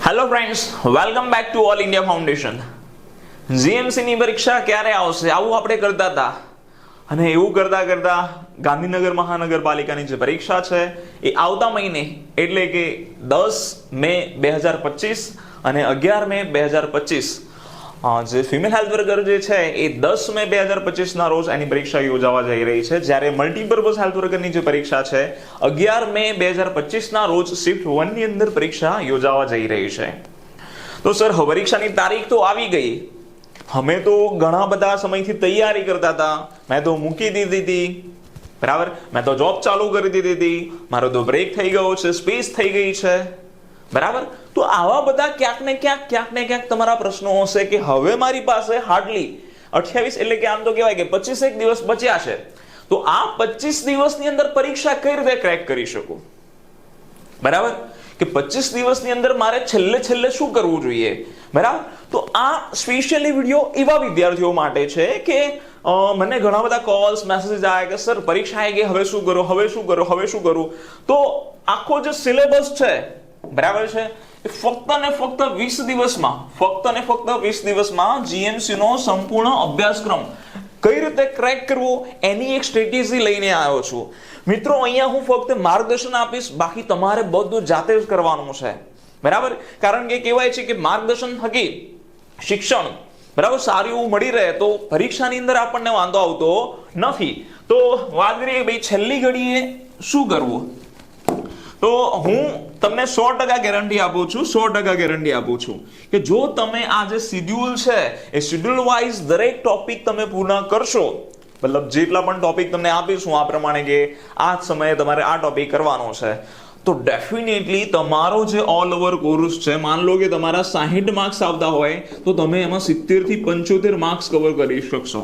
Hello friends, welcome back to all India foundation. GMC ની પરીક્ષા ક્યારે આવશે આવું આપણે કરતા હતા, અને એવું કરતા કરતા ગાંધીનગર મહાનગરપાલિકાની જે પરીક્ષા છે એ આવતા મહિને એટલે કે 10 મે 2025 અને 11 મે 2025 જે ફિમેલ હેલ્થ વર્કર જે છે એ 10 મે 2025 ના રોજ એની પરીક્ષા યોજાવા જઈ રહી છે, જ્યારે મલ્ટીપર્પઝ હેલ્થ વર્કરની જે પરીક્ષા છે 11 મે 2025 ના રોજ શિફ્ટ 1 ની અંદર પરીક્ષા યોજાવા જઈ રહી છે. તો સર પરીક્ષાની તારીખ તો આવી ગઈ, અમે તો ઘણા બધા સમયથી તૈયારી કરતા હતા, મેં તો મૂકી દીધી હતી, બરાબર, મેં તો જોબ ચાલુ કરી દીધી હતી, મારો તો બ્રેક થઈ ગયો છે, સ્પેસ થઈ ગઈ છે, બરાબર. તો આવા બધા ક્યાંક ને ક્યાંક તમારા પ્રશ્નો હશે કે હવે મારી પાસે હાર્ડલી 28 એટલે કે આમ તો કહેવાય કે 25 દિવસ બચ્યા છે, તો આ 25 દિવસની અંદર પરીક્ષા કઈ રીતે ક્રેક કરી શકું, બરાબર, કે 25 દિવસની અંદર મારે છેલ્લે શું કરવું જોઈએ, બરાબર. તો આ સ્પેશિયલી વિડીયો એવા વિદ્યાર્થીઓ માટે છે કે મને ઘણા બધા કોલ્સ મેસેजेस આવ્યા કે સર પરીક્ષા આવી ગઈ, હવે શું કરું. તો આખો જે સિલેબસ છે, બરાબર છે, એ ફક્ત ને ફક્ત 20 દિવસમાં જીએમસી નો સંપૂર્ણ અભ્યાસક્રમ કઈ રીતે ક્રેક કરવો એની એક સ્ટ્રેટેજી લઈને આવ્યો છું. મિત્રો, અહીંયા હું ફક્ત માર્ગદર્શન આપીશ, બાકી તમારે બધું જાતે જ કરવાનું છે, બરાબર. કારણ કે કહેવાય છે કે માર્ગદર્શન થકી શિક્ષણ, બરાબર, સારું એવું મળી રહે તો પરીક્ષાની અંદર આપણને વાંધો આવતો નથી. તો વાત કરીએ ભાઈ છેલ્લી ઘડીએ શું કરવું, તો હું તમને 100% ગેરંટી આપું છું કે જો તમે આ જે શિડ્યુલ છે એ શિડ્યુલ વાઇઝ દરેક ટોપિક તમે પૂર્ણ કરશો, મતલબ જેટલા પણ ટોપિક તમને આપીશું આ પ્રમાણે કે આ સમયે તમારે આ ટોપિક કરવાનો છે, તો ડેફિનેટલી તમારો જે ઓલ ઓવર કોર્સ છે, માન લો કે તમારા 60 માર્ક્સ આવતા હોય તો તમે એમાં 70 થી 75 માર્ક્સ કવર કરી શકશો.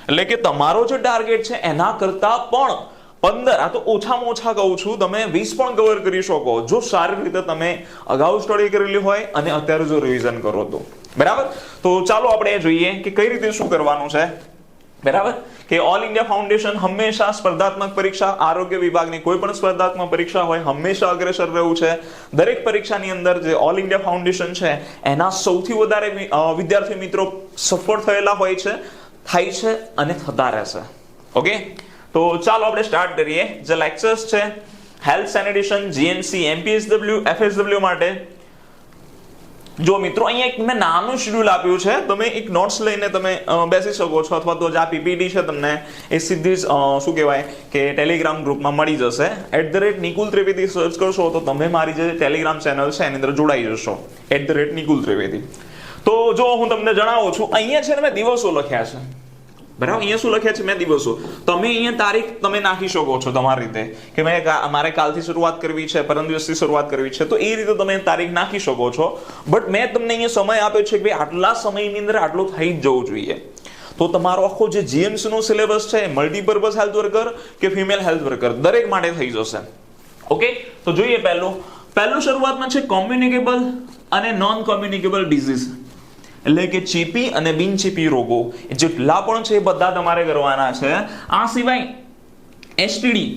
એટલે કે તમારો જે ટાર્ગેટ છે એના કરતા પણ 15, આ તો ઓછામાં ઓછા કહું છું, તમે 20 પણ કવર કરી શકો જો સારી રીતે તમે અગાઉ સ્ટડી કરેલી હોય અને અત્યારે જો રિવિઝન કરો તો, બરાબર. તો ચાલો આપણે જોઈએ કે કઈ રીતે શું કરવાનું છે, બરાબર. કે ઓલ ઇન્ડિયા ફાઉન્ડેશન હંમેશા સ્પર્ધાત્મક પરીક્ષા, આરોગ્ય વિભાગની કોઈ પણ સ્પર્ધાત્મક પરીક્ષા હોય હંમેશા અગ્રેસર રહ્યું છે. દરેક પરીક્ષાની અંદર જે ઓલ ઇન્ડિયા ફાઉન્ડેશન છે એના સૌથી વધારે વિદ્યાર્થી મિત્રો સફળ થયેલા હોય છે, થાય છે અને થતા રહેશે. ઓકે, તો ચાલો આપણે સ્ટાર્ટ કરીએ. જે લેક્ચર્સ છે health sanitation, GMC, MPSW, FSW માટે જો મિત્રો અહીંયા એક મેં નાનું શેડ્યુલ આપ્યું છે, તમે એક નોટ્સ લઈને તમે બેસી શકો છો, અથવા તો જે આ પીપીટી છે તમને એ સીધી જ શું કહેવાય કે ટેલિગ્રામ ગ્રુપમાં મળી જશે. @નિકુલ ત્રિવેદી સર્ચ કરશો તો તમે મારી જે ટેલિગ્રામ ચેનલ છે એની અંદર જોડાઈ જશો, @નિકુલ ત્રિવેદી. તો જો હું તમને જણાવું છું, અહીંયા છે ને મેં દિવસો લખ્યા છે, બરાબર. અહીંયા શું લખ્યા છે મેં દિવસો, તમે અહીંયા તારીખ તમે નાખી શકો છો તમારી રીતે કે મારે કાલથી શરૂઆત કરવી છે, પરમ દિવસથી શરૂઆત કરવી છે, તો એ રીતે તમે તારીખ નાખી શકો છો. બટ મેં તમને અહીંયા સમય આપ્યો છે કે ભાઈ આટલા સમયની અંદર આટલું થઈ જ જવું જોઈએ. તો તમારો આખો જે જીએમસી નો સિલેબસ છે મલ્ટીપર્પઝ હેલ્થ વર્કર કે ફિમેલ હેલ્થ વર્કર દરેક માટે થઈ જશે. ઓકે, તો જોઈએ પહેલું શરૂઆતમાં છે કોમ્યુનિકેબલ અને નોન કોમ્યુનિકેબલ ડિઝીઝ, એટલે કે ચેપી અને બિનચેપી રોગો જેટલા પણ છે એ બધા તમારે કરવાના છે. આ સિવાય એસટીડી,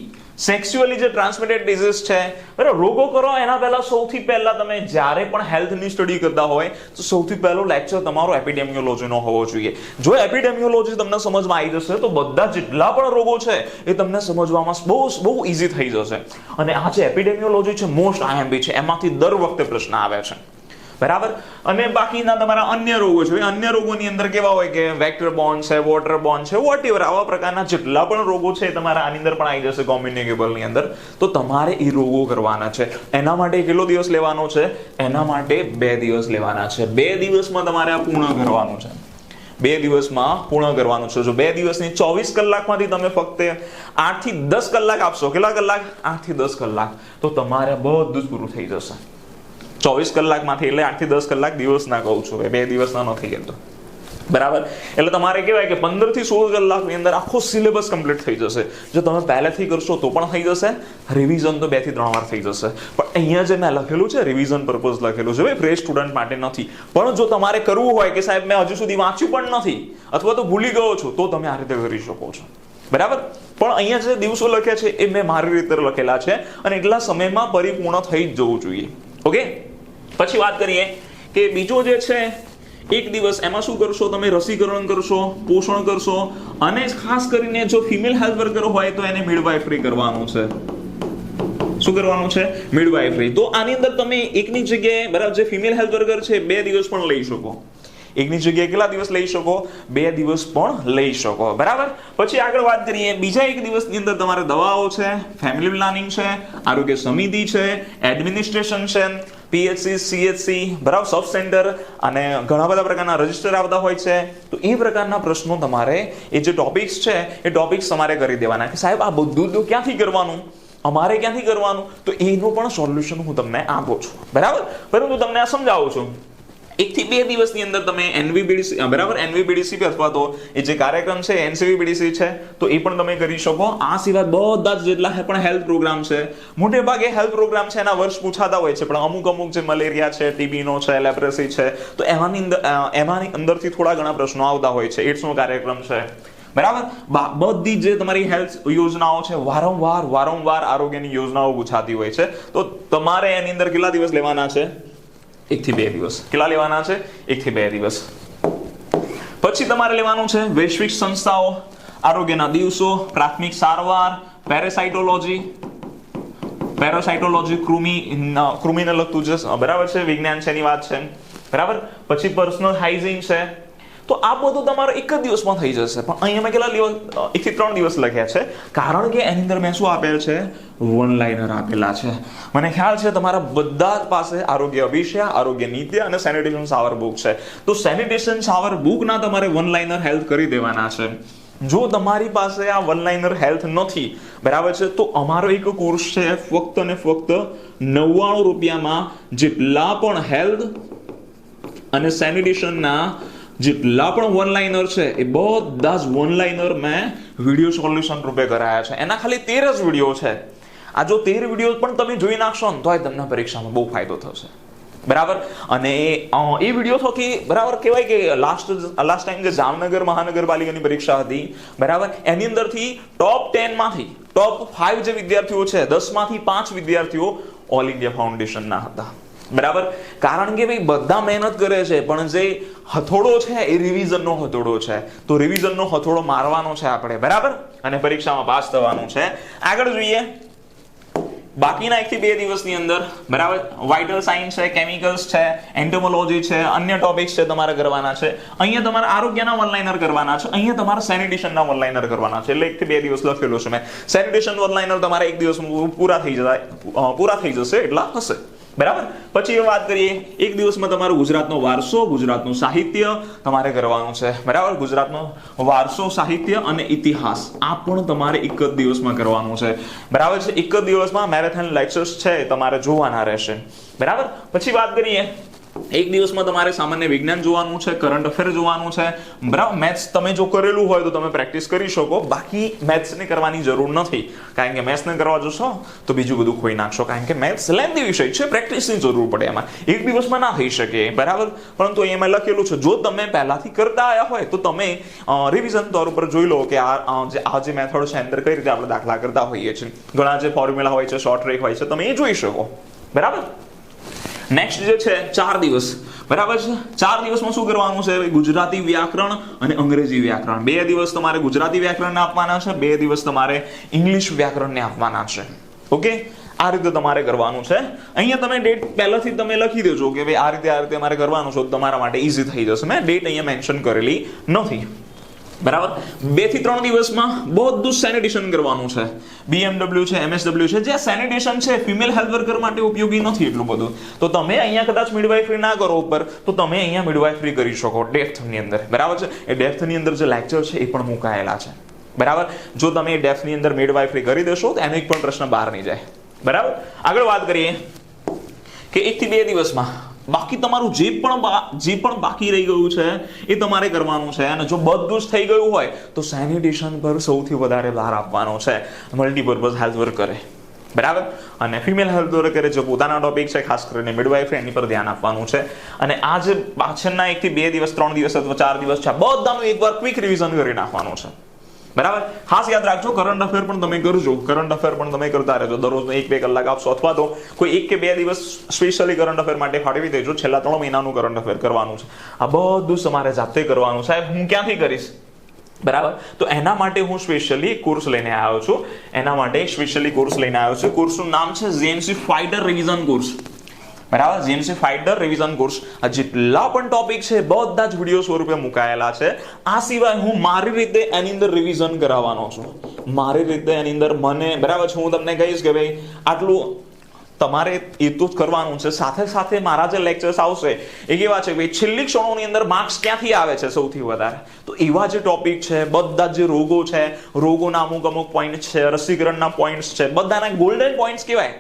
સેક્સ્યુઅલી જે ટ્રાન્સમિટેડ ડિઝીઝ છે, બરાબર, રોગો કરો એના પહેલા સૌથી પહેલા તમે જ્યારે પણ હેલ્થની સ્ટડી કરતા હોય તો સૌથી પહેલો લેક્ચર તમારો એપિડેમિયોલોજીનો હોવો જોઈએ. જો એપિડેમિયોલોજી તમને સમજમાં આવી જશે તો બધા જેટલા પણ રોગો છે એ તમને સમજવામાં બહુ ઈઝી થઈ જશે. અને આ જે એપિડેમિયોલોજી છે મોસ્ટ આઈએમપી છે, એમાંથી દર વખતે પ્રશ્ન આવે છે, બરાબર. અને બાકીના તમારા અન્ય રોગો છે, અન્ય રોગોની અંદર કેવા હોય કે વેક્ટર બોર્ન છે, વોટર બોર્ન છે, વોટએવર આવા પ્રકારના જેટલા પણ રોગો છે તમારા આની અંદર પણ આવી જશે કોમ્યુનિકેબલ ની અંદર. તો તમારે એ રોગો કરવાના છે. એના માટે કેટલો દિવસ લેવાનો છે? એના માટે 2 દિવસ લેવાના છે. 2 દિવસમાં તમારે આ પૂર્ણ કરવાનું છે. 2 દિવસમાં પૂર્ણ કરવાનું છે. જો 2 દિવસની 24 કલાકમાંથી તમે ફક્ત 8 થી 10 કલાક આપશો, કેટલા કલાક? 8 થી 10 કલાક, તો તમારે બધું જ પૂરું થઈ જશે. 24 કલાકમાંથી, એટલે 8 થી 10 કલાક દિવસના કહું છું, 2 દિવસના નથી કહેતો, બરાબર. એટલે તમારે કહેવાય કે 15 થી 16 કલાકની અંદર આખો સિલેબસ કમ્પ્લીટ થઈ જશે. જો તમે પહેલેથી કરશો તો પણ થઈ જશે, રિવિઝન તો 2 થી 3 વાર થઈ જશે. પણ અહીંયા જે મેં લખેલું છે રિવિઝન પર્પઝ લખેલું છે, ભાઈ ફ્રેશ સ્ટુડન્ટ માટે નથી. પણ જો તમારે કરવું હોય કે સાહેબ મેં હજુ સુધી વાંચ્યું પણ નથી અથવા તો ભૂલી ગયો છું, તો તમે આ રીતે કરી શકો છો, બરાબર. પણ અહીંયા જે દિવસો લખ્યા છે એ મેં મારી રીતે લખેલા છે અને એટલા સમયમાં પરિપૂર્ણ થઈ જ જવું જોઈએ. ઓકે, પછી વાત કરીએ કે બીજો જે છે એક દિવસ, એમાં શું કરશો તમે? રસીકરણ કરશો, પોષણ કરશો, અને ખાસ કરીને જો ફિમેલ હેલ્થ વર્કર હોય તો એને મિડવાઇફરી કરવાનું છે. શું કરવાનું છે? મિડવાઇફરી. તો આની અંદર તમે એકની જગ્યાએ, બરાબર, જે ફિમેલ હેલ્થ વર્કર છે 2 દિવસ પણ લઈ શકો. એકની જગ્યાએ કેટલા દિવસ લઈ શકો? 2 દિવસ પણ લઈ શકો. બરાબર. પછી આગળ વાત કરીએ, બીજા એક દિવસની અંદર તમારે દવાઓ છે, ફેમિલી પ્લાનિંગ છે, આરોગ્ય સમિતિ છે, એડમિનિસ્ટ્રેશન છે, PHC, CHC, બરાબર, સબ સેન્ટર, અને ઘણા બધા પ્રકારના રજીસ્ટર આવતા હોય છે. તો એ પ્રકારના પ્રશ્નો તમારે, એ જે ટોપિક્સ છે એ ટોપિક્સ તમારે કરી દેવાના. કે સાહેબ આ બધું ક્યાંથી કરવાનું, અમારે ક્યાંથી કરવાનું? તો એનું પણ સોલ્યુશન હું તમને આપું છું. બરાબર. પરંતુ તમને આ સમજાવું છું. 1 થી 2 દિવસની અંદર તમે NVBDC, બરાબર, NVBDC અથવા તો એ જે કાર્યક્રમ છે NCVBDC છે, તો એ પણ તમે કરી શકો. આ સિવાય બધા જ જેટલા પણ હેલ્થ પ્રોગ્રામ છે, મોટે ભાગે હેલ્થ પ્રોગ્રામ છે એના વર્ષ પૂછાતા હોય છે, પણ અમુક જે મલેરિયા છે, TB નો છે, લેપ્રેસી છે, તો એમાંની અંદરથી થોડા ઘણા પ્રશ્નો આવતા હોય છે. એડ્સનો કાર્યક્રમ છે, બરાબર. બધી જે તમારી હેલ્થ યોજનાઓ છે, વારંવાર આરોગ્યની યોજનાઓ પૂછાતી હોય છે. તો તમારે એની અંદર કેટલા દિવસ લેવાના છે? 1 થી 2 દિવસ. કેટલા લેવાના છે? 1 થી 2 દિવસ. પછી તમારે લેવાનું છે વૈશ્વિક સંસ્થાઓ, આરોગ્યના દિવસો, પ્રાથમિક સારવાર, પેરાસાઇટોલોજી, કૃમિને લગતું જે, બરાબર છે, વિજ્ઞાન છે એની વાત છે, બરાબર. પછી પર્સનલ હાઇજીન છે. તો આ બધું તમારે 1 જ દિવસમાં થઈ જશે. પણ અહીંયા મેં કેટલા દિવસ? 1 થી 3 દિવસ લખ્યા છે, કારણ કે એની અંદર મેં શું આપેલ છે? વન લાઇનર આપેલા છે. મને ખ્યાલ છે તમારા બધા જ પાસે આરોગ્ય અભિષય, આરોગ્ય નીતિ અને સેનિટેશન શાવર બુક છે. તો સેનિટેશન શાવર બુકના તમારે વન લાઇનર હેલ્થ કરી દેવાના છે. જો તમારી પાસે આ વન લાઇનર હેલ્થ નથી, બરાબર છે, તો અમારો એક કોર્સ છે, ફક્ત અને ફક્ત 99 રૂપિયામાં જેટલા પણ હેલ્થ અને સેનિટેશનના જેટલા પણ વન લાઇનર છે એ બધા જ વન લાઇનર મેં વિડીયો સોલ્યુશન રૂપે કરાયા છે. એના ખાલી 13 જ વિડીયો છે. આ જો 13 વિડીયો પણ તમે જોઈ નાખશો ને તોય તમને પરીક્ષામાં બહુ ફાયદો થશે. બરાબર. અને એ વિડીયો થકી, બરાબર, કહેવાય કે લાસ્ટ ટાઈમ જે જામનગર મહાનગરપાલિકાની પરીક્ષા હતી, બરાબર, એની અંદરથી ટોપ 10 માંથી ટોપ 5 જે વિદ્યાર્થીઓ છે, 10 માંથી 5 વિદ્યાર્થીઓ ઓલ ઇન્ડિયા ફાઉન્ડેશનના હતા. બરાબર. કારણ કે ભાઈ બધા મહેનત કરે છે, પણ જે હથોડો છે એ રિવિઝનનો હથોડો છે. તો રિવિઝનનો હથોડો મારવાનો છે આપણે, બરાબર, અને પરીક્ષામાં પાસ થવાનું છે. આગળ જોઈએ, બાકીના 1 થી 2 દિવસની અંદર, બરાબર, વાઇટલ સાયન્સ છે, કેમિકલ્સ છે, એન્ટોમોલોજી છે, અન્ય ટોપિક્સ છે તમારે કરવાના છે. અહીંયા તમારે આરોગ્યના વનલાઇનર કરવાના છે, અહીંયા તમારે સેનિટેશનના વનલાઇનર કરવાના છે. એટલે 1 થી 2 દિવસ લખેલું છે મેં. સેનિટેશન વનલાઇનર તમારે 1 દિવસમાં પૂરા થઈ જશે એટલા હશે. બરાબર. પછી વાત કરીએ, 1 દિવસમાં તમારું ગુજરાતનો વારસો, ગુજરાતનું સાહિત્ય તમારે કરવાનું છે. બરાબર. ગુજરાતનો વારસો, સાહિત્ય અને ઇતિહાસ આ પણ તમારે 1 જ દિવસમાં કરવાનું છે. બરાબર છે. 1 જ દિવસમાં મેરેથોન લેક્ચર્સ છે તમારે જોવાના રહેશે. બરાબર. પછી વાત કરીએ, 1 દિવસમાં તમારે સામાન્ય વિજ્ઞાન જોવાનું છે, કરંટ અફેર જોવાનું છે. બરાબર. મેથ્સ તમે જો કરેલું હોય તો તમે પ્રેક્ટિસ કરી શકો, બાકી મેથ્સને કરવાની જરૂર નથી. કારણ કે મેથ્સને કરવા જશો તો બીજું બધું ખોઈ નાખશો, કારણ કે મેથ્સ લેન્ધી વિષય છે, પ્રેક્ટિસની જરૂર પડે એમાં. 1 દિવસમાં ના થઈ શકે. બરાબર. પરંતુ અહીંયા લખેલું છે, જો તમે પહેલાથી કરતા આવ્યા હોય તો તમે રિવિઝન તौर ઉપર જોઈ લો કે આ જે મેથડ છે અંદર કઈ રીતે આપણે દાખલા કરતા હોઈએ છીએ. ઘણા જે ફોર્મ્યુલા હોય છે, શોર્ટ ટ્રિક હોય છે, તમે એ જોઈ શકો. બરાબર. નેક્સ્ટ જે છે 4 દિવસ, બરાબર છે. 4 દિવસમાં શું કરવાનું છે? ગુજરાતી વ્યાકરણ અને અંગ્રેજી વ્યાકરણ. 2 દિવસ તમારે ગુજરાતી વ્યાકરણને આપવાના છે, 2 દિવસ તમારે ઇંગ્લિશ વ્યાકરણને આપવાના છે. ઓકે, આ રીતે તમારે કરવાનું છે. અહીંયા તમે ડેટ પહેલાથી તમે લખી દેજો કે ભાઈ આ રીતે મારે કરવાનું છે, તમારા માટે ઈઝી થઈ જશે. મેં ડેટ અહીંયા મેન્શન કરેલી નથી. બરાબર. 2 થી 3 દિવસમાં બધું સેનિટેશન કરવાનું છે. BMW છે, MSW છે, જે સેનિટેશન છે ફિમેલ હેલ્થ વર્કર માટે ઉપયોગી નથી એટલું બધું. તો તમે અહીંયા કદાચ મિડવાઇફરી ના કરો ઉપર, તો તમે અહીંયા મિડવાઇફરી કરી શકો ડેપ્થની અંદર. બરાબર છે. એ ડેપ્થની અંદર જે લેક્ચર છે એ પણ મુકાયેલા છે. બરાબર. જો તમે એ ડેપ્થની અંદર મિડવાઇફરી કરી દેશો તો એનો એક પણ પ્રશ્ન બહાર નહીં જાય. બરાબર. આગળ વાત કરીએ કે 1 થી 2 દિવસમાં બાકી તમારું જે પણ બાકી રહી ગયું છે એ તમારે કરવાનું છે. અને જો બધું જ થઈ ગયું હોય તો સેનિટેશન પર સૌથી વધારે ભાર આપવાનો છે મલ્ટીપર્પઝ હેલ્થ વર્કરે. બરાબર. અને ફિમેલ હેલ્થ વર્કરે જે પોતાના ટોપિક છે, ખાસ કરીને મિડવાઇફરી, એની પર ધ્યાન આપવાનું છે. અને આ જે પાછળના 1 થી 2 દિવસ, 3 દિવસ અથવા 4 દિવસ છે, બધાનું એકવાર ક્વિક રિવિઝન કરી નાખવાનું છે. બરાબર. ખાસ યાદ રાખજો, કરંટ અફેર પણ તમે કરજો, કરંટ અફેર પણ તમે કરતા રહેજો, દરરોજ 1-2 કલાક આપશો, અથવા તો કોઈ 1 કે 2 દિવસ સ્પેશિયલી કરંટ અફેર માટે ફાળવી દેજો. છેલ્લા 3 મહિનાનું કરંટ અફેર કરવાનું છે. આ બધું તમારે જાતે કરવાનું. સાહેબ હું ક્યાંથી કરીશ? બરાબર. તો એના માટે હું સ્પેશિયલી કોર્સ લઈને આવ્યો છું. એના માટે સ્પેશિયલી કોર્સ લઈને આવ્યો છું. કોર્સનું નામ છે GMC ફાઇટર રિવિઝન કોર્સ. બરાબર. GMC fighter revision course. આ જેટલા પણ ટોપિક છે બધા જ વિડીયો સ્વરૂપે મુકાયેલા છે. આ સિવાય હું મારી રીતે એની અંદર રિવિઝન કરાવવાનો છું. મારી રીતે એની અંદર મને બરાબર છે, હું તમને કહીશ કે ભાઈ આટલું તમારે એ તો કરવાનું છે. સાથે સાથે મારા જે લેક્ચર્સ આવશે એ કેવા છે ભાઈ, છેલ્લી ક્ષણોની અંદર માર્ક્સ ક્યાંથી આવે છે સૌથી વધારે, તો એવા જે ટોપિક છે, બધા જે રોગો છે, રોગોના અમુક પોઈન્ટ છે, રસીકરણના પોઈન્ટ્સ છે, બધાના ગોલ્ડન પોઈન્ટ્સ કહેવાય,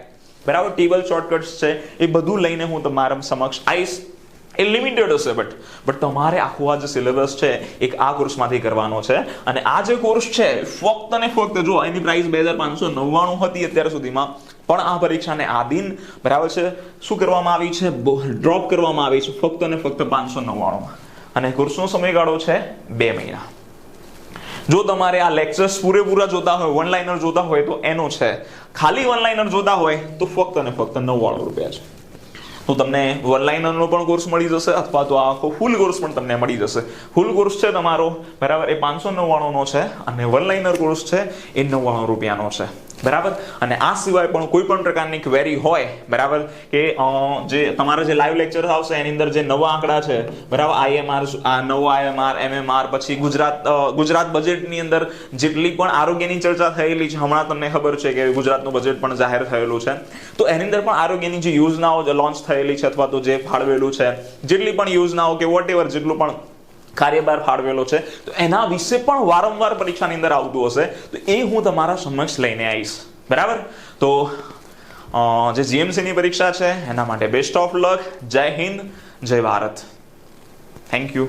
બરાબર, ટેબલ શોર્ટકટ્સ છે, એ બધું લઈને હું તમારા સમક્ષ આવીશ. એ લિમિટેડ હશે બટ તમારે આખું આ જે સિલેબસ છે એક આ કોર્સમાંથી કરવાનો છે. અને આ જે કોર્સ છે ફક્ત ને ફક્ત જો એની પ્રાઇસ 2599 હતી અત્યાર સુધીમાં, પણ આ પરીક્ષાને આધીન બરાબર છે શું કરવામાં આવી છે, ડ્રોપ કરવામાં આવી છે ફક્ત ને ફક્ત 599. અને કોર્સનો સમયગાળો છે 2 મહિના. જો તમારે આ લેક્ચર્સ પૂરેપૂરા જોતા હોય, વન લાઇનર જોતા હોય તો એનો છે. ખાલી વન લાઇનર જોતા હોય તો ફક્ત ને ફક્ત 99 રૂપિયા છે. તો તમને વન લાઇનરનો પણ કોર્સ મળી જશે, અથવા તો આખો ફૂલ કોર્સ પણ તમને મળી જશે. ફૂલ કોર્સ છે તમારો બરાબર એ 599 નો છે, અને વન લાઇનર કોર્સ છે એ 99 રૂપિયાનો છે. બરાબર. અને આ સિવાય પણ કોઈ પણ પ્રકારની ક્વેરી હોય બરાબર, કે જે તમારા જે લાઈવ લેક્ચર આવશે એની અંદર જે નવા આંકડા છે બરાબર, IMR, આ નવો IMR, MMR, પછી ગુજરાત બજેટની અંદર જેટલી પણ આરોગ્યની ચર્ચા થયેલી છે, હમણાં તમને ખબર છે કે ગુજરાતનું બજેટ પણ જાહેર થયેલું છે, તો એની અંદર પણ આરોગ્યની જે યોજનાઓ લોન્ચ થયેલી છે અથવા તો જે ફાળવેલું છે, જેટલી પણ યોજનાઓ કે વોટેવર જેટલું પણ કાર્યભાર ફાળવેલો છે, તો એના વિશે પણ વારંવાર પરીક્ષાની અંદર આવતું હશે, તો એ હું તમારા સમક્ષ લઈને આવીશ. બરાબર. તો જે GMC ની પરીક્ષા છે એના માટે બેસ્ટ ઓફ લક. જય હિન્દ, જય ભારત. Thank you.